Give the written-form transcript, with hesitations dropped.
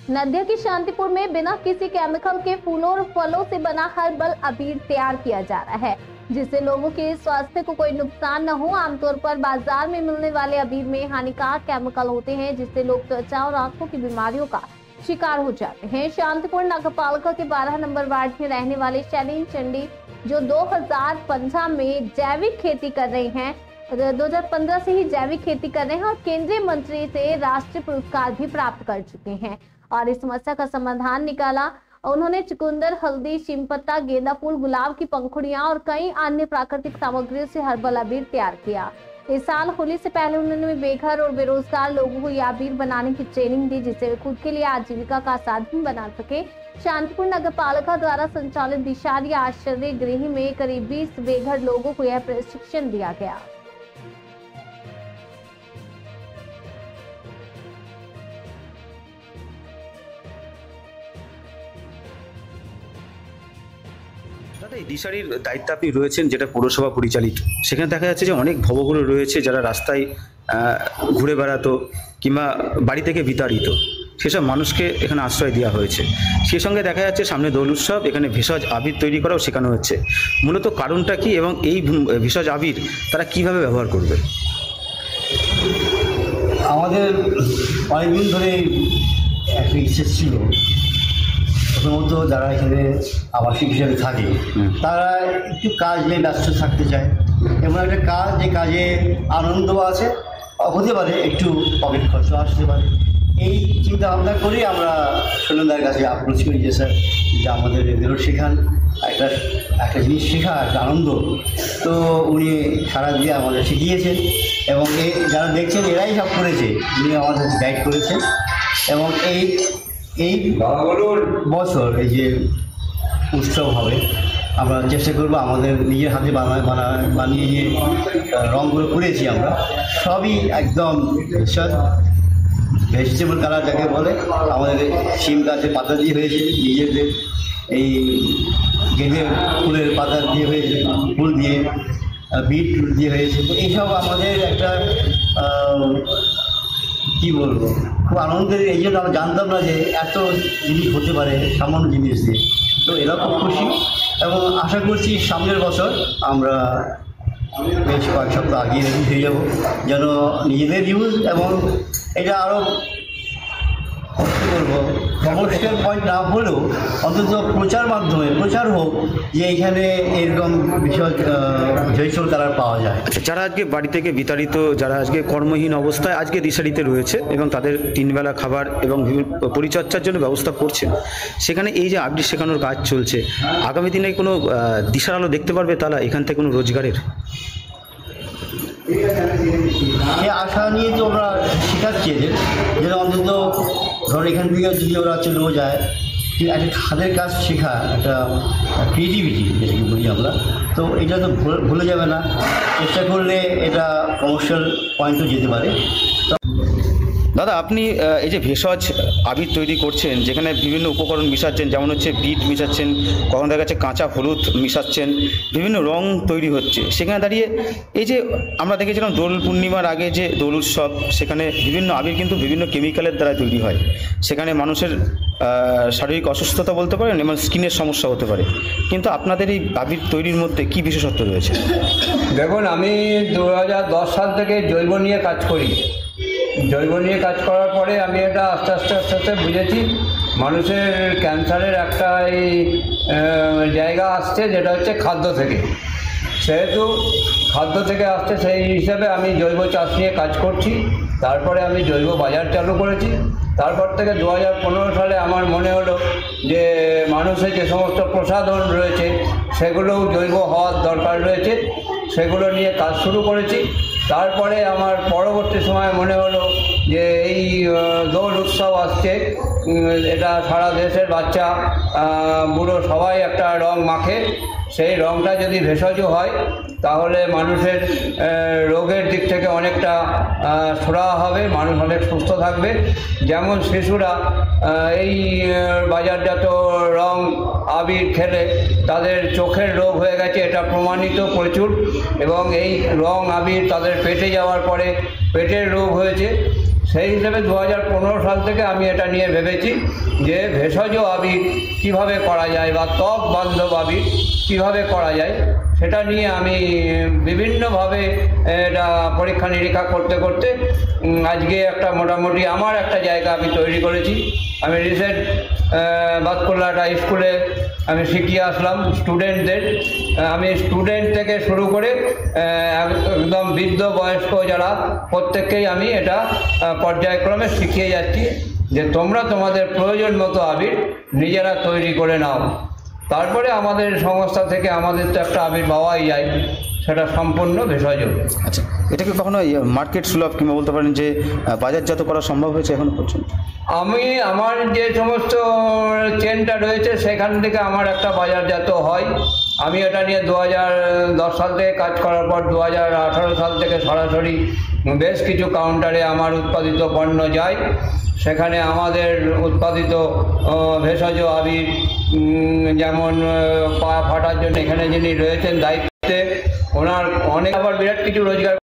नदिया की शांतिपुर में बिना किसी केमिकल के फूलों और फलों से बना हर्बल अबीर तैयार किया जा रहा है, जिससे लोगों के स्वास्थ्य को कोई नुकसान न हो। आमतौर पर बाजार में मिलने वाले अबीर में हानिकारक केमिकल होते हैं, जिससे लोग त्वचा और आंखों की बीमारियों का शिकार हो जाते हैं। शांतिपुर नगरपालिका के 12 नंबर वार्ड में रहने वाले शैलीन चंडी, जो 2015 में जैविक खेती कर रही हैं, 2015 से ही जैविक खेती कर रहे हैं और केंद्रीय मंत्री से राष्ट्रीय पुरस्कार भी प्राप्त कर चुके हैं और इस समस्या का समाधान निकाला। उन्होंने चुकंदर, हल्दी, शीमपत्ता, गेंदा फूल, गुलाब की पंखुड़ियां और कई अन्य प्राकृतिक सामग्रियों से हर्बल अबीर तैयार किया। इस साल होली से पहले उन्होंने बेघर और बेरोजगार लोगों को यह अबीर बनाने की ट्रेनिंग दी, जिससे वे खुद के लिए आजीविका का साधन बना सके। शांतिपुर नगरपालिका द्वारा संचालित दिशारी आश्रय गृह में करीब 20 बेघर लोगों को यह प्रशिक्षण दिया गया। দাদা, এই দিশারির দায়িত্বে আপনি রয়েছেন, যেটা পৌরসভা পরিচালিত। সেখানে দেখা যাচ্ছে যে অনেক ভবঘুরে রয়েছে যারা রাস্তায় ঘুরে বেড়াতো কিংবা বাড়ি থেকে বিতাড়িত, সেসব মানুষকে এখানে আশ্রয় দেওয়া হয়েছে। সেই সঙ্গে দেখা যাচ্ছে সামনে দোল উৎসব, এখানে ভেষজ আবির তৈরি করাও শেখানো হচ্ছে। মূলত কারণটা কি এবং এই ভেষজ আবির তারা কিভাবে ব্যবহার করবে? আমাদের অনেকদিন ধরে একটা ইচ্ছে ছিল, প্রথমত যারা এখানে আবাসিক হিসেবে থাকে তারা একটু কাজ নিয়ে ব্যস্ত থাকতে চায়, এমন একটা কাজ যে কাজে আনন্দও আছে, হতে পারে একটু পকেট খরচও আসতে পারে। এই চিন্তা ভাবনা করেই আমরা সুনন্দার কাছে অ্যাপ্রোচ করি যে স্যার, যে আমাদের এদেরও শেখান, একটা জিনিস শেখা একটা আনন্দ। তো উনি সারা দিয়ে আমাদের শিখিয়েছেন এবং এই যারা দেখছেন এরাই সব করেছে, উনি আমাদের গাইড করেছেন। এবং এই বছর এই যে উৎসব হবে, আমরা চেষ্টা করবো আমাদের নিজের হাতে বানিয়ে যে রঙগুলো করেছি আমরা সবই একদম ভেজিটেবল কালার যাকে বলে, আমাদের শিম গাছের পাতা দিয়ে হয়েছে, নিজেদের এই গেঁদে ফুলের পাতা দিয়ে হয়েছে, ফুল দিয়ে বিট দিয়ে হয়েছে। তো এইসব আমাদের একটা কী বলবো, খুব আনন্দের। এই জন্য আমরা জানতাম না যে এত জিনিস হতে পারে সামান্য জিনিস দিয়ে। তো এরা খুব খুশি এবং আশা করছি সামনের বছর আমরা বেশ কয়েক সপ্তাহ আগে রেডি হয়ে যাব, যেন নিজেদের ইউজ এবং এটা আরও কী বলবো কমার্শিয়াল পয়েন্ট না হলেও অন্তত প্রচার হোক যে এখানে এরকম ভেষজ কালার পাওয়া যায়। আচ্ছা, যারা আজকে বাড়ি থেকে বিতাড়িত, যারা আজকে কর্মহীন অবস্থায় আজকে দিশারিতে রয়েছে এবং তাদের 3 বেলা খাবার এবং পরিচর্যার জন্য ব্যবস্থা করছেন, সেখানে এই যে আবৃত্তি শেখানোর কাজ চলছে, আগামী দিনে কোনো দিশার আলো দেখতে পারবে তারা এখান থেকে কোনো রোজগারের? সে আশা নিয়ে তো ওরা শেখাচ্ছে যেন অন্তত ধর এখান থেকে যদি ওরা চলেও যায়, একটা হাতের কাজ শেখা, একটা ক্রিয়েটিভিটি যেটাকে বলি আমরা, তো এটা তো ভুলে যাবে না। চেষ্টা করলে এটা কমার্শিয়াল পয়েন্টও যেতে পারে। দাদা, আপনি এই যে ভেষজ আবির তৈরি করছেন, যেখানে বিভিন্ন উপকরণ মিশাচ্ছেন, যেমন হচ্ছে বিট মিশাচ্ছেন, কখনো দেখা যাচ্ছে কাঁচা হলুদ মিশাচ্ছেন, বিভিন্ন রং তৈরি হচ্ছে, সেখানে দাঁড়িয়ে এই যে আমরা দেখেছিলাম দোল পূর্ণিমার আগে যে দোল উৎসব, সেখানে বিভিন্ন আবির কিন্তু বিভিন্ন কেমিক্যালের দ্বারা তৈরি হয়, সেখানে মানুষের শারীরিক অসুস্থতা বলতে পারেন এবং স্কিনের সমস্যা হতে পারে, কিন্তু আপনাদের এই আবির তৈরির মধ্যে কী বিশেষত্ব রয়েছে? দেখুন, আমি 2010 সাল থেকে জৈব নিয়ে কাজ করি। জৈব নিয়ে কাজ করার পরে আমি এটা আস্তে আস্তে বুঝেছি মানুষের ক্যান্সারের একটা এই জায়গা আসছে, যেটা হচ্ছে খাদ্য থেকে। সেহেতু খাদ্য থেকে আসছে, সেই হিসাবে আমি জৈব চাষ নিয়ে কাজ করছি। তারপরে আমি জৈব বাজার চালু করেছি। তারপর থেকে 2015 সালে আমার মনে হলো যে মানুষের যে সমস্ত প্রসাধন রয়েছে সেগুলোও জৈব হওয়ার দরকার রয়েছে, সেগুলো নিয়ে কাজ শুরু করেছি। তারপরে আমার পরবর্তী সময় মনে হলো যে এই দোল উৎসব আসছে, এটা সারা দেশের বাচ্চা বুড়ো সবাই একটা রং মাখে, সেই রংটা যদি ভেষজ হয় তাহলে মানুষের রোগের দিক থেকে অনেকটা সুরাহা হবে, মানুষ অনেক সুস্থ থাকবে। যেমন শিশুরা এই বাজারজাত রং আবির খেলে তাদের চোখের রোগ হয়ে গেছে, এটা প্রমাণিত প্রচুর, এবং এই রং আবির তাদের পেটে যাওয়ার পরে পেটের রোগ হয়েছে, সেই হিসেবে 2015 সাল থেকে আমি এটা নিয়ে ভেবেছি যে ভেষজ আবির কীভাবে করা যায় বা ত্বক বান্ধব আবির কীভাবে করা যায়, সেটা নিয়ে আমি বিভিন্নভাবে এটা পরীক্ষা নিরীক্ষা করতে করতে আজকে একটা মোটামুটি আমার একটা জায়গা আমি তৈরি করেছি। আমি রিসেন্ট বাতকুল্লাটা স্কুলে আমি শিখিয়ে আসলাম স্টুডেন্টদের। আমি স্টুডেন্ট থেকে শুরু করে একদম বৃদ্ধ বয়স্ক যারা প্রত্যেককেই আমি এটা পর্যায়ক্রমে শিখিয়ে যাচ্ছি যে তোমরা তোমাদের প্রয়োজন মতো আবির নিজেরা তৈরি করে নাও। তারপরে আমাদের সংস্থা থেকে আমাদের তো একটা আবির পাওয়াই যায়, সেটা সম্পূর্ণ ভেষজ। আচ্ছা, এটা কি কখনো মার্কেট সুলভ কিংবা বলতে পারেন যে বাজারজাত করা সম্ভব হয়েছে এখনো পর্যন্ত? আমি আমার যে সমস্ত চেনটা রয়েছে সেখান থেকে আমার একটা বাজারজাত হয়। আমি এটা নিয়ে 2010 সাল থেকে কাজ করার পর 2018 সাল থেকে সরাসরি বেশ কিছু কাউন্টারে আমার উৎপাদিত পণ্য যায়। সেখানে আমাদের উৎপাদিত ভেষজ আবির, যেমন পা ফাটার জন্য এখানে যিনি রয়েছেন দায়িত্বে, ওনার অনেক আবার বিরাট কিছু রোজগার